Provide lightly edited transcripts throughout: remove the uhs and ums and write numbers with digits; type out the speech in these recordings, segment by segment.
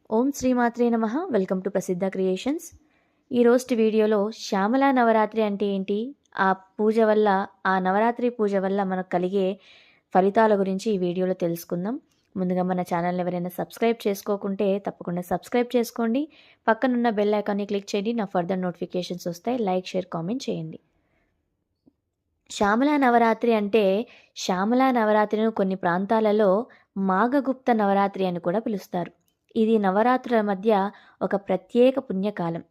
ఓం శ్రీమాత్రే నమః. Welcome to ప్రసిద్ధ క్రియేషన్స్. ఈ రోజు వీడియోలో శ్యామల నవరాత్రి అంటే ఏంటి, ఆ పూజ వల్ల, ఆ నవరాత్రి పూజ వల్ల మనకు కలిగే ఫలితాల గురించి ఈ వీడియోలో తెలుసుకుందాం. ముందుగా మన ఛానల్ని ఎవరైనా సబ్స్క్రైబ్ చేసుకోకుంటే తప్పకుండా సబ్స్క్రైబ్ చేసుకోండి. పక్కనున్న బెల్ ఐకాన్ని క్లిక్ చేయండి. నా ఫర్దర్ నోటిఫికేషన్స్ వస్తాయి. లైక్, షేర్, కామెంట్ చేయండి. శ్యామల నవరాత్రి అంటే, శ్యామల నవరాత్రిని కొన్ని ప్రాంతాలలో మాఘగుప్త నవరాత్రి అని కూడా పిలుస్తారు. ఇది నవరాత్రుల మధ్య ఒక ప్రత్యేక పుణ్యకాలం.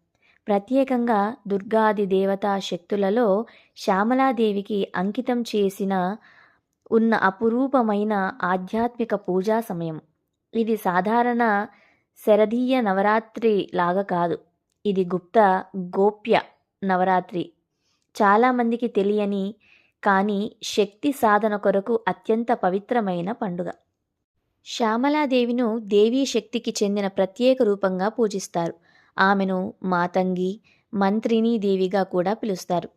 ప్రత్యేకంగా దుర్గాది దేవతా శక్తులలో శ్యామలాదేవికి అంకితం చేసిన ఉన్న అపురూపమైన ఆధ్యాత్మిక పూజా సమయం. ఇది సాధారణ శరదీయ నవరాత్రి లాగా కాదు. ఇది గోప్య నవరాత్రి. చాలామందికి తెలియని కానీ శక్తి సాధన కొరకు అత్యంత పవిత్రమైన పండుగ. శ్యామలాదేవిను దేవీ శక్తికి చెందిన ప్రత్యేక రూపంగా పూజిస్తారు. ఆమెను మాతంగి, మంత్రిని దేవిగా కూడా పిలుస్తారు.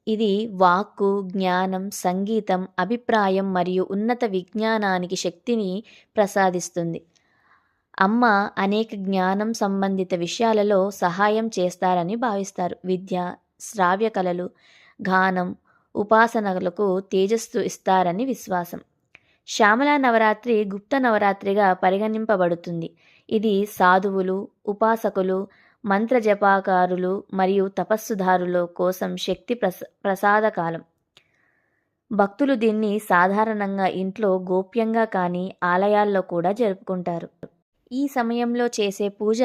ఇది వాక్కు, జ్ఞానం, సంగీతం, అభిప్రాయం మరియు ఉన్నత విజ్ఞానానికి శక్తిని ప్రసాదిస్తుంది. అమ్మ అనేక జ్ఞానం సంబంధిత విషయాలలో సహాయం చేస్తారని భావిస్తారు. విద్య, శ్రావ్య కళలు, గానం, ఉపాసనలకు తేజస్సు ఇస్తారని విశ్వాసం. శ్యామల నవరాత్రి గుప్త నవరాత్రిగా పరిగణింపబడుతుంది. ఇది సాధువులు, ఉపాసకులు, మంత్రజపాకారులు మరియు తపస్సుదారుల కోసం శక్తి ప్రసాదకాలం. భక్తులు దీన్ని సాధారణంగా ఇంట్లో గోప్యంగా కానీ ఆలయాల్లో కూడా జరుపుకుంటారు. ఈ సమయంలో చేసే పూజ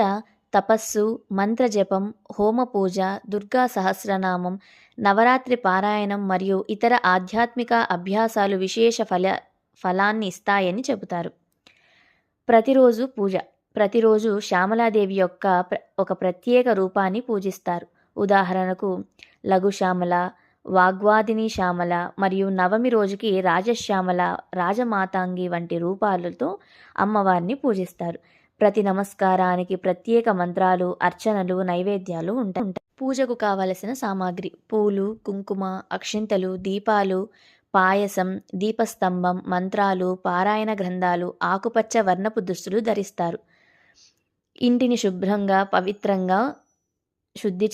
తపస్సు, మంత్రజపం, హోమ పూజ, దుర్గా సహస్రనామం, నవరాత్రి పారాయణం మరియు ఇతర ఆధ్యాత్మిక అభ్యాసాలు విశేష ఫలాన్ని ఇస్తాయని చెబుతారు. ప్రతిరోజు పూజ. ప్రతిరోజు శ్యామలాదేవి యొక్క ఒక ప్రత్యేక రూపాన్ని పూజిస్తారు. ఉదాహరణకు లఘు శ్యామల, వాగ్వాదిని శ్యామల మరియు నవమి రోజుకి రాజశ్యామల, రాజమాతాంగి వంటి రూపాలతో అమ్మవారిని పూజిస్తారు. ప్రతి నమస్కారానికి ప్రత్యేక మంత్రాలు, అర్చనలు, నైవేద్యాలు ఉంటాయి. పూజకు కావలసిన సామాగ్రి: పూలు, కుంకుమ, అక్షింతలు, దీపాలు, పాయసం, దీపస్తంభం, మంత్రాలు, పారాయణ గ్రంథాలు, ఆకుపచ్చ వర్ణపు దుస్తులు ధరిస్తారు. ఇంటిని శుభ్రంగా, పవిత్రంగా శుద్ధి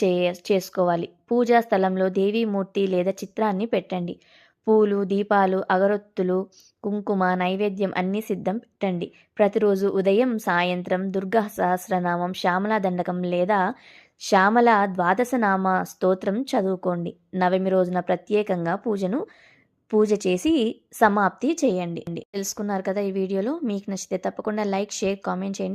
చేసుకోవాలి. పూజా స్థలంలో దేవీమూర్తి లేదా చిత్రాన్ని పెట్టండి. పూలు, దీపాలు, అగరొత్తులు, కుంకుమ, నైవేద్యం అన్నీ సిద్ధం పెట్టండి. ప్రతిరోజు ఉదయం, సాయంత్రం దుర్గా సహస్రనామం, శ్యామల దండకం లేదా శ్యామల ద్వాదశనామ స్తోత్రం చదువుకోండి. నవమి రోజున ప్రత్యేకంగా పూజ చేసి సమాప్తి చేయండి. తెలుసుకున్నారు కదా ఈ వీడియోలో. మీకు నచ్చితే తప్పకుండా లైక్, షేర్, కామెంట్ చేయండి.